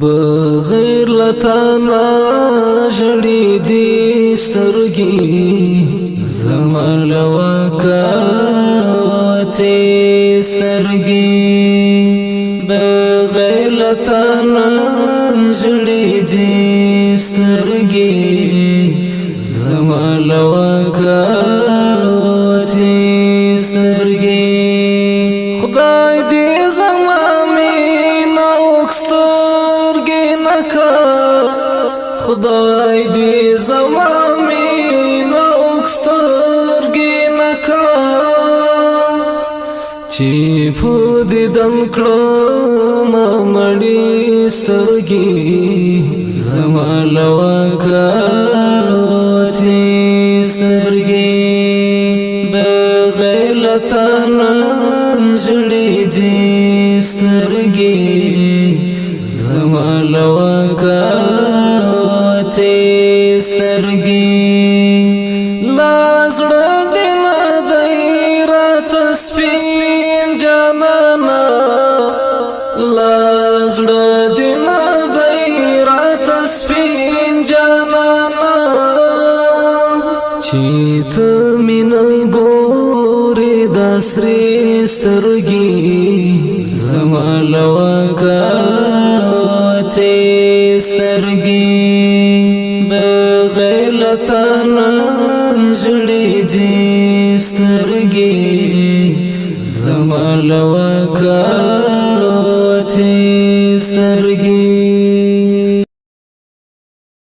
بغیر لتانا جړې دي سترګې زما له وکاوتې سترګې بغیر لتانا جړې دي سترګې زما له وکاوتې سترګې خدای دې زما مینا وکسترګې نکا خدای دې زما مینا وکسترګې نکا چې په دې دم کړم مړې سترګې زما له وکاوتې سترګې بغیر لتانا جړې دي سترګې زما له وکاوتې سترګې لا زړه دې نه دی راته سپین جانانه لا زړه دې نه دی راته سپین جانانه چې ته مینه ګورې دا سرې سترګې زما له وکاوتې سترګې بغیر لتانا جړې دي سترګې زما له